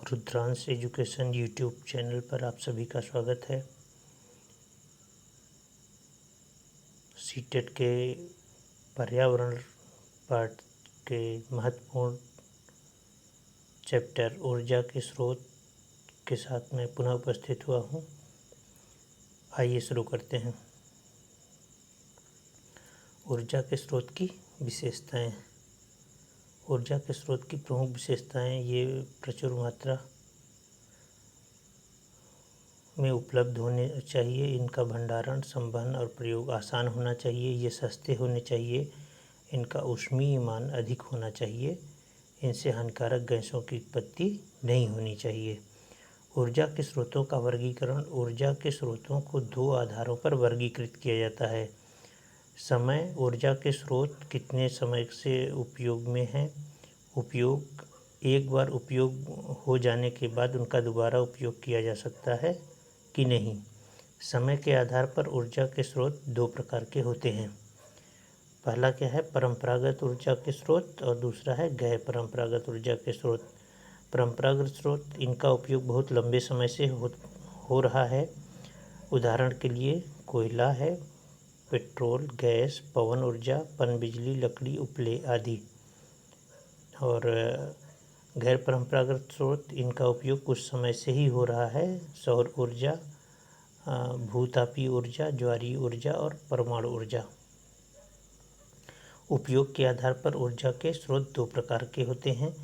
Rudransh education YouTube channel पर आप सभी का स्वागत है। सीटेट के पर्यावरण पाठ के महत्वपूर्ण चैप्टर ऊर्जा के स्रोत के साथ मैं पुनः उपस्थित हुआ हूँ। आइए शुरू करते हैं। ऊर्जा के स्रोत की विशेषताएं। ऊर्जा के स्रोत की प्रमुख विशेषताएं ये प्रचुर मात्रा में उपलब्ध होने चाहिए, इनका भंडारण, संवहन और प्रयोग आसान होना चाहिए, ये सस्ते होने चाहिए, इनका ऊष्मीय मान अधिक होना चाहिए, इनसे हानिकारक गैसों की उत्पत्ति नहीं होनी चाहिए। ऊर्जा के स्रोतों का वर्गीकरण। ऊर्जा के स्रोतों को दो आधारों पर वर्गीकृत किया जाता है। समय, ऊर्जा के स्रोत कितने समय से उपयोग में हैं। उपयोग, एक बार उपयोग हो जाने के बाद उनका दोबारा उपयोग किया जा सकता है कि नहीं। समय के आधार पर ऊर्जा के स्रोत दो प्रकार के होते हैं। पहला क्या है, परंपरागत ऊर्जा के स्रोत, और दूसरा है गैर परंपरागत ऊर्जा के स्रोत। परंपरागत स्रोत, इनका उपयोग बहुत लंबे समय से हो रहा है। उदाहरण के लिए कोयला है, पेट्रोल, गैस, पवन ऊर्जा, पनबिजली, लकड़ी, उपले आदि। और गैर परंपरागत स्रोत, इनका उपयोग कुछ समय से ही हो रहा है। सौर ऊर्जा, भूतापीय ऊर्जा, ज्वारीय ऊर्जा और परमाणु ऊर्जा। उपयोग के आधार पर ऊर्जा के स्रोत दो प्रकार के होते हैं,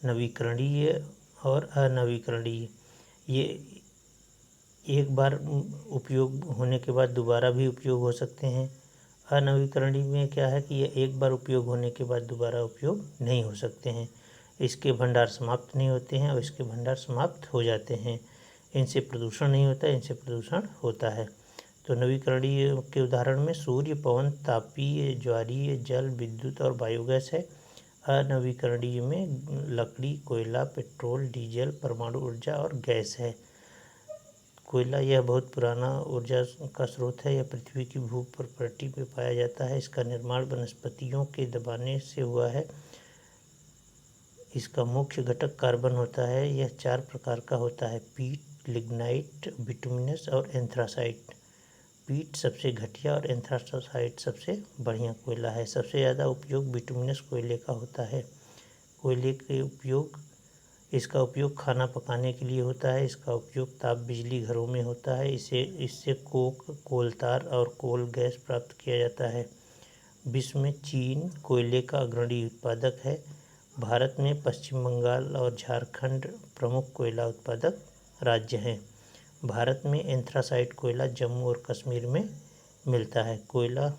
नवीकरणीय और अनवीकरणीय। ये एक बार उपयोग होने के बाद दोबारा भी उपयोग हो सकते हैं। अनवीकरणीय में क्या है कि ये एक बार उपयोग होने के बाद दोबारा उपयोग नहीं हो सकते हैं। इसके भंडार समाप्त नहीं होते हैं और इसके भंडार समाप्त हो जाते हैं। इनसे प्रदूषण नहीं होता, इनसे प्रदूषण होता है। तो नवीकरणीय के उदाहरण में सूर्य, पवन, तापीय, ज्वारीय, जल, विद्युत और बायोगैस है। अनवीकरणीय में लकड़ी, कोयला, पेट्रोल, डीजल, परमाणु ऊर्जा और गैस है। कोयला, यह बहुत पुराना ऊर्जा का स्रोत है। यह पृथ्वी की भूप्रकृति में पाया जाता है। इसका निर्माण वनस्पतियों के दबाने से हुआ है। इसका मुख्य घटक कार्बन होता है। यह चार प्रकार का होता है, पीट, लिग्नाइट, बिटुमिनस और एंथ्रासाइट। पीट सबसे घटिया और एंथ्रासाइट सबसे बढ़िया कोयला है। सबसे ज़्यादा उपयोग बिटुमिनस कोयले का होता है। कोयले के उपयोग, इसका उपयोग खाना पकाने के लिए होता है। इसका उपयोग ताप बिजली घरों में होता है। इससे कोक, कोलतार और कोल गैस प्राप्त किया जाता है। विश्व में चीन कोयले का अग्रणी उत्पादक है। भारत में पश्चिम बंगाल और झारखंड प्रमुख कोयला उत्पादक राज्य हैं। भारत में एंथ्रासाइट कोयला जम्मू और कश्मीर में मिलता है। कोयला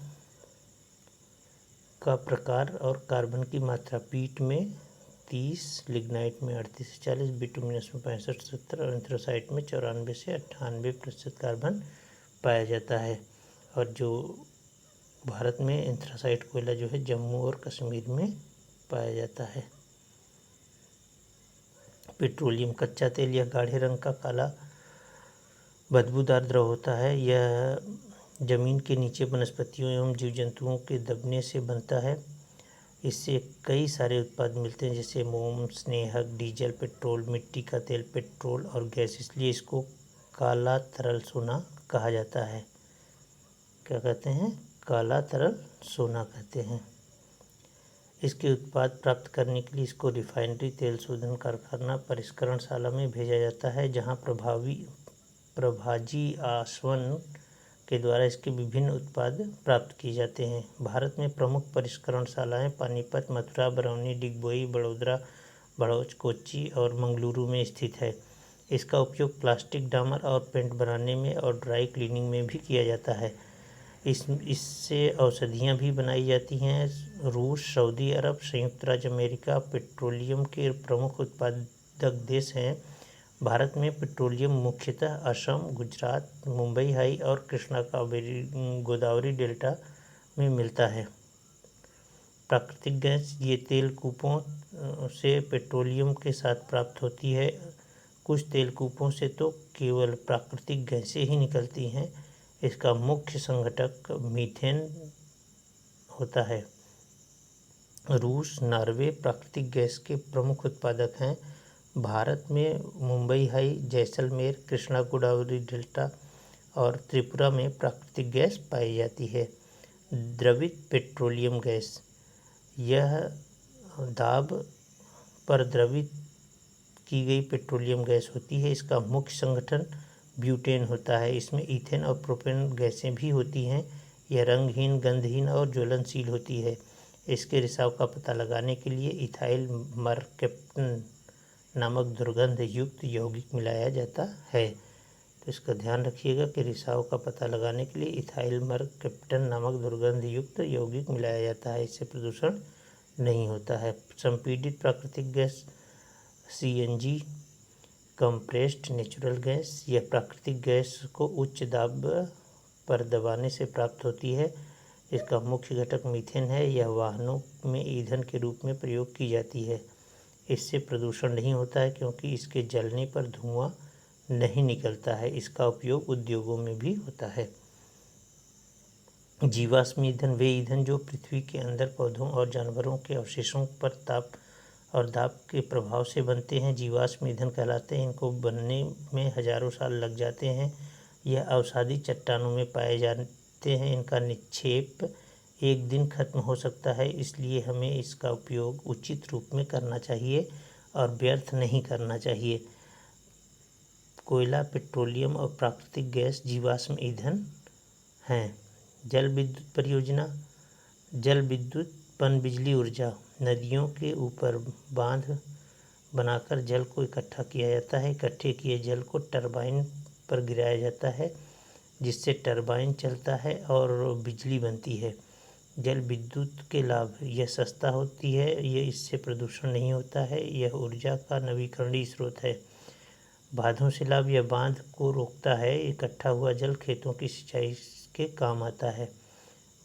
का प्रकार और कार्बन की मात्रा, पीट में 30, लिग्नाइट में 38 से 40, बिटुमिनस में 65 से 70 और एंथ्रासाइट में 94 से 98% कार्बन पाया जाता है। और जो भारत में एंथ्रासाइट कोयला जो है जम्मू और कश्मीर में पाया जाता है। पेट्रोलियम कच्चा तेल, यह गाढ़े रंग का काला बदबूदार द्रव होता है। यह जमीन के नीचे वनस्पतियों एवं जीव जंतुओं के दबने से बनता है। इससे कई सारे उत्पाद मिलते हैं, जैसे मोम, स्नेहक, डीजल, पेट्रोल, मिट्टी का तेल, पेट्रोल और गैस। इसलिए इसको काला तरल सोना कहा जाता है। क्या कहते हैं? काला तरल सोना कहते हैं। इसके उत्पाद प्राप्त करने के लिए इसको रिफाइनरी, तेल शोधन कारखाना, परिष्करणशाला में भेजा जाता है, जहाँ प्रभाजी आसवन के द्वारा इसके विभिन्न उत्पाद प्राप्त किए जाते हैं। भारत में प्रमुख परिष्करणशालाएँ पानीपत, मथुरा, बरौनी, डिगबोई, बड़ोदरा, बड़ौच, कोच्चि और मंगलुरु में स्थित है। इसका उपयोग प्लास्टिक, डामर और पेंट बनाने में और ड्राई क्लीनिंग में भी किया जाता है। इससे औषधियाँ भी बनाई जाती हैं। रूस, सऊदी अरब, संयुक्त राज्य अमेरिका पेट्रोलियम के प्रमुख उत्पादक देश हैं। भारत में पेट्रोलियम मुख्यतः असम, गुजरात, मुंबई हाई और कृष्णा गोदावरी डेल्टा में मिलता है। प्राकृतिक गैस, ये तेल कूपों से पेट्रोलियम के साथ प्राप्त होती है। कुछ तेल कूपों से तो केवल प्राकृतिक गैसें ही निकलती हैं। इसका मुख्य संघटक मीथेन होता है। रूस, नॉर्वे प्राकृतिक गैस के प्रमुख उत्पादक हैं। भारत में मुंबई हाई, जैसलमेर, कृष्णा गोदावरी डेल्टा और त्रिपुरा में प्राकृतिक गैस पाई जाती है। द्रवित पेट्रोलियम गैस, यह दाब पर द्रवित की गई पेट्रोलियम गैस होती है। इसका मुख्य संगठन ब्यूटेन होता है। इसमें ईथेन और प्रोपेन गैसें भी होती हैं। यह रंगहीन, गंधहीन और ज्वलनशील होती है। इसके रिसाव का पता लगाने के लिए इथाइल मरकैप्टन नामक दुर्गंध युक्त यौगिक मिलाया जाता है। तो इसका ध्यान रखिएगा कि रिसाव का पता लगाने के लिए इथाइल मरकैप्टन नामक दुर्गंध युक्त यौगिक मिलाया जाता है। इससे प्रदूषण नहीं होता है। संपीड़ित प्राकृतिक gas CNG, compressed natural gas, यह प्राकृतिक गैस को उच्च दाब पर दबाने से प्राप्त होती है। इसका मुख्य घटक मीथेन है। यह वाहनों में ईंधन के रूप में प्रयोग की जाती है। इससे प्रदूषण नहीं होता है क्योंकि इसके जलने पर धुआं नहीं निकलता है। इसका उपयोग उद्योगों में भी होता है। जीवाश्म ईंधन, वे ईंधन जो पृथ्वी के अंदर पौधों और जानवरों के अवशेषों पर ताप और दाब के प्रभाव से बनते हैं, जीवाश्म ईंधन कहलाते हैं। इनको बनने में हजारों साल लग जाते हैं। यह अवसादी चट्टानों में पाए जाते हैं। इनका निक्षेप एक दिन खत्म हो सकता है, इसलिए हमें इसका उपयोग उचित रूप में करना चाहिए और व्यर्थ नहीं करना चाहिए। कोयला, पेट्रोलियम और प्राकृतिक गैस जीवाश्म ईंधन हैं। जल विद्युत परियोजना, जल विद्युत पनबिजली ऊर्जा, नदियों के ऊपर बांध बनाकर जल को इकट्ठा किया जाता है। इकट्ठे किए जल को टरबाइन पर गिराया जाता है, जिससे टरबाइन चलता है और बिजली बनती है। जल विद्युत के लाभ, यह सस्ता होती है, इससे प्रदूषण नहीं होता है, यह ऊर्जा का नवीकरणीय स्रोत है। बांधों से लाभ, यह बांध को रोकता है। इकट्ठा हुआ जल खेतों की सिंचाई के काम आता है।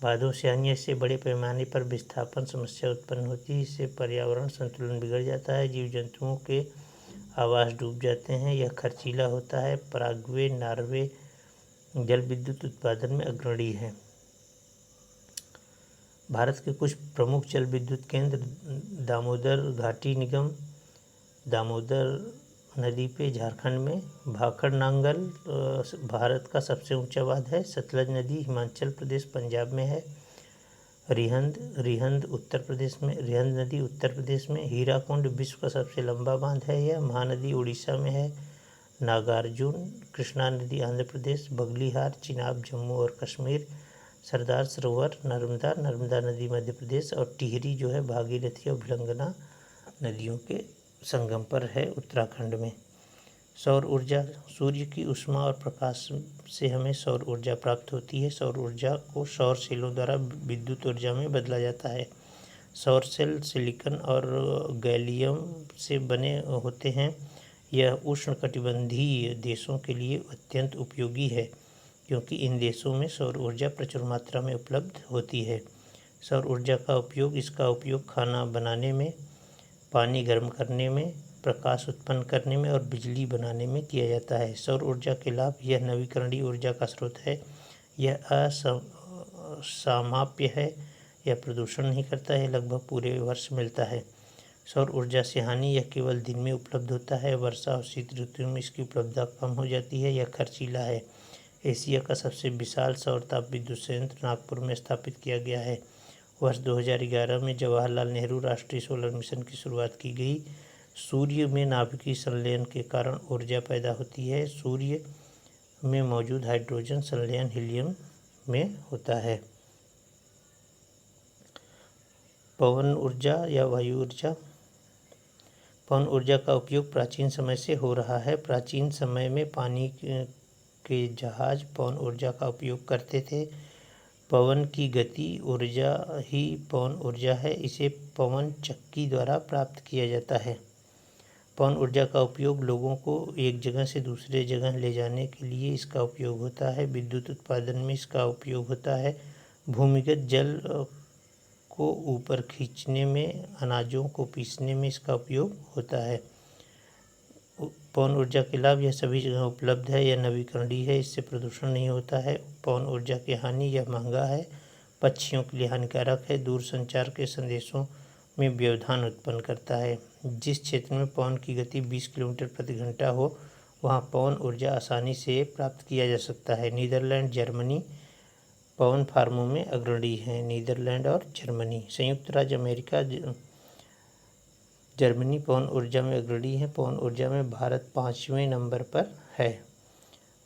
बांधों से हानि, इससे बड़े पैमाने पर विस्थापन समस्या उत्पन्न होती है। इससे पर्यावरण संतुलन बिगड़ जाता है। जीव जंतुओं के आवास डूब जाते हैं। यह खर्चीला होता है। पराग्वे, नॉर्वे जल विद्युत उत्पादन में अग्रणी है। भारत के कुछ प्रमुख जल विद्युत केंद्र: दामोदर घाटी निगम, दामोदर नदी पे झारखंड में, भाखड़ नांगल भारत का सबसे ऊंचा बांध है। सतलज नदी हिमाचल प्रदेश पंजाब में है। रिहंद उत्तर प्रदेश में, रिहंद नदी उत्तर प्रदेश में। हीराकुंड विश्व का सबसे लंबा बांध है। यह महानदी उड़ीसा में है। नागार्जुन कृष्णा नदी आंध्र प्रदेश। बगलीहार चिनाब जम्मू और कश्मीर। सरदार सरोवर नर्मदा नदी मध्य प्रदेश। और टिहरी जो है भागीरथी और भिलंगना नदियों के संगम पर है उत्तराखंड में। सौर ऊर्जा, सूर्य की ऊष्मा और प्रकाश से हमें सौर ऊर्जा प्राप्त होती है। सौर ऊर्जा को सौर सेलों द्वारा विद्युत ऊर्जा में बदला जाता है। सौर सेल सिलिकॉन और गैलियम से बने होते हैं। यह उष्णकटिबंधीय देशों के लिए अत्यंत उपयोगी है क्योंकि इन देशों में सौर ऊर्जा प्रचुर मात्रा में उपलब्ध होती है। सौर ऊर्जा का उपयोग, इसका उपयोग खाना बनाने में, पानी गर्म करने में, प्रकाश उत्पन्न करने में और बिजली बनाने में किया जाता है। सौर ऊर्जा के लाभ, यह नवीकरणीय ऊर्जा का स्रोत है। यह असामाप्य है। यह प्रदूषण नहीं करता है। लगभग पूरे वर्ष मिलता है। सौर ऊर्जा से हानि, यह केवल दिन में उपलब्ध होता है। वर्षा और शीत ऋतु में इसकी उपलब्धता कम हो जाती है। यह खर्चीला है। एशिया का सबसे विशाल सौर ताप विद्युत संयंत्र नागपुर में स्थापित किया गया है। वर्ष 2011 में जवाहरलाल नेहरू राष्ट्रीय सोलर मिशन की शुरुआत की गई। सूर्य में नाभिकीय संलयन के कारण ऊर्जा पैदा होती है। सूर्य में मौजूद हाइड्रोजन संलयन हीलियम में होता है। पवन ऊर्जा या वायु ऊर्जा, पवन ऊर्जा का उपयोग प्राचीन समय से हो रहा है। प्राचीन समय में पानी के जहाज पवन ऊर्जा का उपयोग करते थे। पवन की गति ऊर्जा ही पवन ऊर्जा है। इसे पवन चक्की द्वारा प्राप्त किया जाता है। पवन ऊर्जा का उपयोग लोगों को एक जगह से दूसरे जगह ले जाने के लिए इसका उपयोग होता है। विद्युत उत्पादन में इसका उपयोग होता है। भूमिगत जल को ऊपर खींचने में, अनाजों को पीसने में इसका उपयोग होता है। पवन ऊर्जा के लाभ, यह सभी जगह उपलब्ध है। यह नवीकरणीय है। इससे प्रदूषण नहीं होता है। पवन ऊर्जा की हानि, यह महंगा है, पक्षियों के लिए हानिकारक है, दूर संचार के संदेशों में व्यवधान उत्पन्न करता है। जिस क्षेत्र में पवन की गति 20 किलोमीटर प्रति घंटा हो वहाँ पवन ऊर्जा आसानी से प्राप्त किया जा सकता है। नीदरलैंड जर्मनी पवन फार्मों में अग्रणी हैं। नीदरलैंड और जर्मनी। संयुक्त राज्य अमेरिका जर्मनी पवन ऊर्जा में अग्रणी है। पवन ऊर्जा में भारत 5वें नंबर पर है।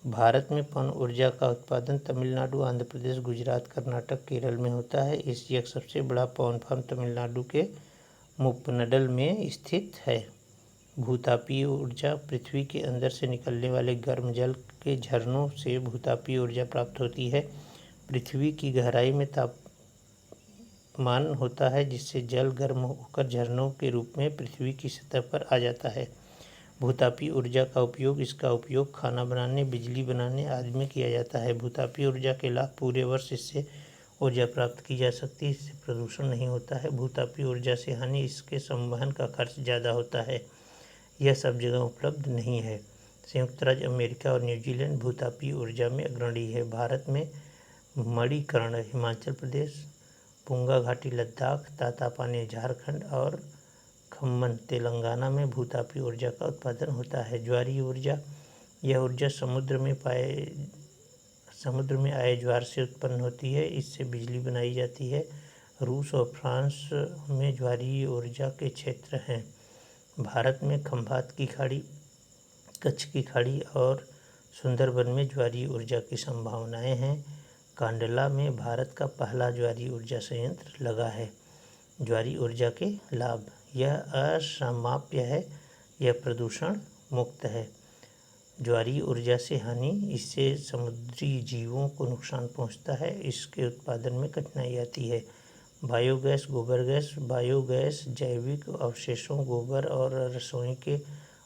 भारत में पवन ऊर्जा का उत्पादन तमिलनाडु, आंध्र प्रदेश, गुजरात, कर्नाटक, केरल में होता है। एशिया का सबसे बड़ा पवन फार्म तमिलनाडु के मुप्पनडल में स्थित है। भूतापीय ऊर्जा पृथ्वी के अंदर से निकलने वाले गर्म जल के झरनों से भूतापीय ऊर्जा प्राप्त होती है। पृथ्वी की गहराई में तापमान होता है जिससे जल गर्म होकर झरनों के रूप में पृथ्वी की सतह पर आ जाता है। भूतापीय ऊर्जा का उपयोग इसका उपयोग खाना बनाने, बिजली बनाने आदि में किया जाता है। भूतापीय ऊर्जा के लाभ पूरे वर्ष इससे ऊर्जा प्राप्त की जा सकती है। इससे प्रदूषण नहीं होता है। भूतापीय ऊर्जा से हानि इसके संवहन का खर्च ज़्यादा होता है। यह सब जगह उपलब्ध नहीं है। संयुक्त राज्य अमेरिका और न्यूजीलैंड भूतापीय ऊर्जा में अग्रणी है। भारत में मणिकर्ण हिमाचल प्रदेश, पुंगा घाटी लद्दाख, तातापानी झारखंड और खम्मन तेलंगाना में भूतापीय ऊर्जा का उत्पादन होता है। ज्वारीय ऊर्जा यह ऊर्जा समुद्र में आए ज्वार से उत्पन्न होती है। इससे बिजली बनाई जाती है। रूस और फ्रांस में ज्वारीय ऊर्जा के क्षेत्र हैं। भारत में खंभात की खाड़ी, कच्छ की खाड़ी और सुंदरबन में ज्वारीय ऊर्जा की संभावनाएं हैं। कांडला में भारत का पहला ज्वारीय ऊर्जा संयंत्र लगा है। ज्वारीय ऊर्जा के लाभ, यह असामाप्य है। यह प्रदूषण मुक्त है। ज्वारीय ऊर्जा से हानि, इससे समुद्री जीवों को नुकसान पहुंचता है। इसके उत्पादन में कठिनाई आती है। बायोगैस, गोबर गैस। बायोगैस जैविक अवशेषों, गोबर और रसोई के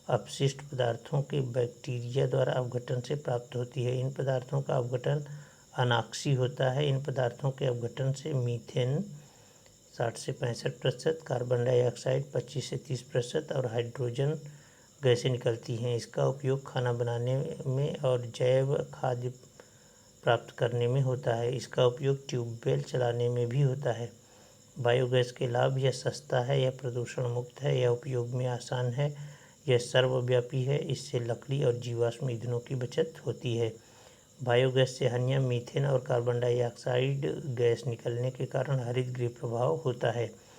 अपशिष्ट पदार्थों के बैक्टीरिया द्वारा अपघटन से प्राप्त होती है। इन पदार्थों का अपघटन अनाक्सीय होता है। इन पदार्थों के अपघटन से मीथेन 60 से 65%, कार्बन डाइऑक्साइड 25 से 30% और हाइड्रोजन गैसें निकलती हैं। इसका उपयोग खाना बनाने में और जैव खाद्य प्राप्त करने में होता है। इसका उपयोग ट्यूबवेल चलाने में भी होता है। बायोगैस के लाभ, यह सस्ता है, यह प्रदूषण मुक्त है, यह उपयोग में आसान है, यह सर्वव्यापी है। इससे लकड़ी और जीवाश्म ईंधनों की बचत होती है। बायोगैस से हानियाँ, मीथेन और कार्बन डाइऑक्साइड गैस निकलने के कारण हरित गृह प्रभाव होता है।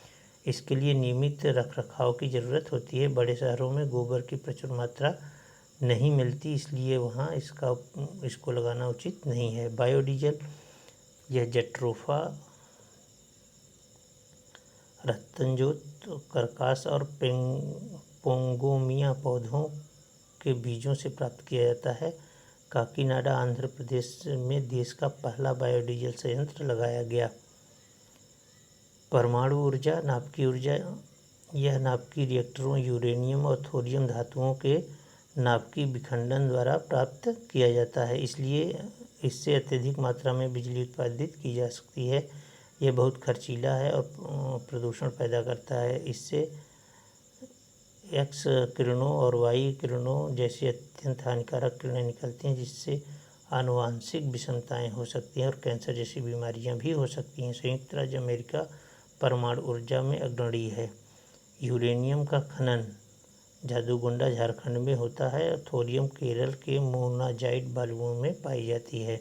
इसके लिए नियमित रखरखाव की ज़रूरत होती है। बड़े शहरों में गोबर की प्रचुर मात्रा नहीं मिलती, इसलिए वहाँ इसको लगाना उचित नहीं है। बायोडीजल, यह जट्रोफा, रत्तनजोत, करकास और पोंगोमिया पौधों के बीजों से प्राप्त किया जाता है। काकीनाडा आंध्र प्रदेश में देश का पहला बायोडीजल संयंत्र लगाया गया। परमाणु ऊर्जा, नाभिकीय ऊर्जा, यह नाभिकीय रिएक्टरों, यूरेनियम और थोरियम धातुओं के नाभिकीय विखंडन द्वारा प्राप्त किया जाता है। इसलिए इससे अत्यधिक मात्रा में बिजली उत्पादित की जा सकती है। यह बहुत खर्चीला है और प्रदूषण पैदा करता है। इससे एक्स किरणों और वाई किरणों जैसी अत्यंत हानिकारक किरणें निकलती हैं जिससे आनुवांशिक विषमताएं हो सकती हैं और कैंसर जैसी बीमारियां भी हो सकती हैं। संयुक्त राज्य अमेरिका परमाणु ऊर्जा में अग्रणी है। यूरेनियम का खनन जादूगोंडा झारखंड में होता है और थोरियम केरल के मोनाजाइट बालुओं में पाई जाती है।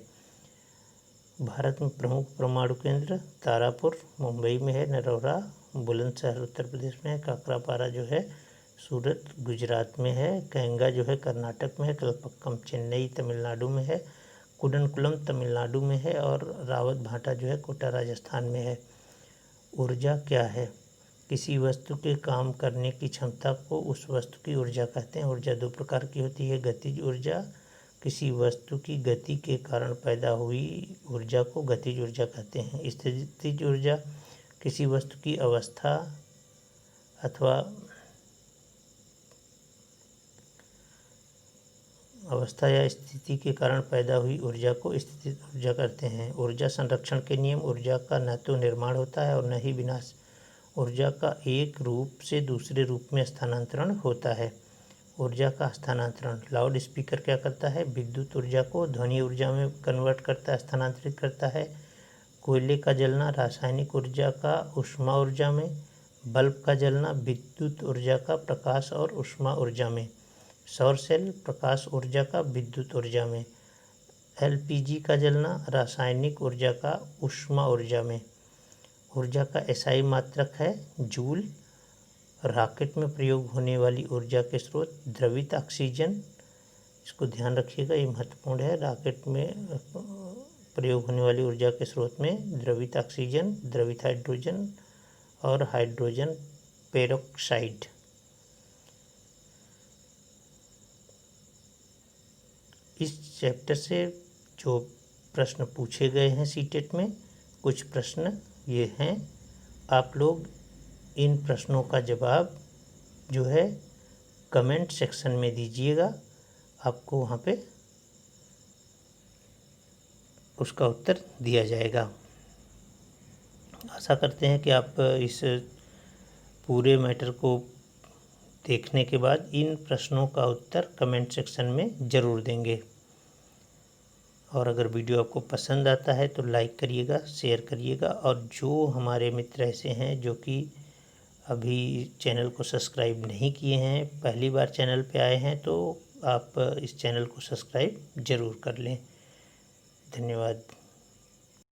भारत में प्रमुख परमाणु केंद्र तारापुर मुंबई में है, नरोरा बुलंदशहर उत्तर प्रदेश में है, काकरापारा जो है सूरत गुजरात में है, कैंगा जो है कर्नाटक में है, कलपक्कम चेन्नई तमिलनाडु में है, कुडनकुलम तमिलनाडु में है और रावत भाटा जो है कोटा राजस्थान में है। ऊर्जा क्या है? किसी वस्तु के काम करने की क्षमता को उस वस्तु की ऊर्जा कहते हैं। ऊर्जा दो प्रकार की होती है। गतिज ऊर्जा, किसी वस्तु की गति के कारण पैदा हुई ऊर्जा को गतिज ऊर्जा कहते हैं। स्थितिज ऊर्जा, किसी वस्तु की अवस्था या स्थिति के कारण पैदा हुई ऊर्जा को स्थितिज ऊर्जा कहते हैं। ऊर्जा संरक्षण के नियम, ऊर्जा का न तो निर्माण होता है और न ही विनाश। ऊर्जा का एक रूप से दूसरे रूप में स्थानांतरण होता है। ऊर्जा का हस्तांतरण, लाउड स्पीकर क्या करता है? विद्युत ऊर्जा को ध्वनि ऊर्जा में कन्वर्ट करता है, स्थानांतरित करता है। कोयले का जलना रासायनिक ऊर्जा का ऊष्मा ऊर्जा में, बल्ब का जलना विद्युत ऊर्जा का प्रकाश और ऊष्मा ऊर्जा में। सौर सेल प्रकाश ऊर्जा का विद्युत ऊर्जा में। एलपीजी का जलना रासायनिक ऊर्जा का ऊष्मा ऊर्जा में। ऊर्जा का एसआई मात्रक है जूल। रॉकेट में प्रयोग होने वाली ऊर्जा के स्रोत द्रवित ऑक्सीजन, इसको ध्यान रखिएगा, ये महत्वपूर्ण है। रॉकेट में प्रयोग होने वाली ऊर्जा के स्रोत में द्रवित ऑक्सीजन, द्रवित हाइड्रोजन और हाइड्रोजन पेरोक्साइड। इस चैप्टर से जो प्रश्न पूछे गए हैं सीटेट में, कुछ प्रश्न ये हैं। आप लोग इन प्रश्नों का जवाब जो है कमेंट सेक्शन में दीजिएगा, आपको वहाँ पे उसका उत्तर दिया जाएगा। आशा करते हैं कि आप इस पूरे मैटर को देखने के बाद इन प्रश्नों का उत्तर कमेंट सेक्शन में ज़रूर देंगे। और अगर वीडियो आपको पसंद आता है तो लाइक करिएगा, शेयर करिएगा, और जो हमारे मित्र ऐसे हैं जो कि अभी चैनल को सब्सक्राइब नहीं किए हैं, पहली बार चैनल पे आए हैं, तो आप इस चैनल को सब्सक्राइब ज़रूर कर लें। धन्यवाद।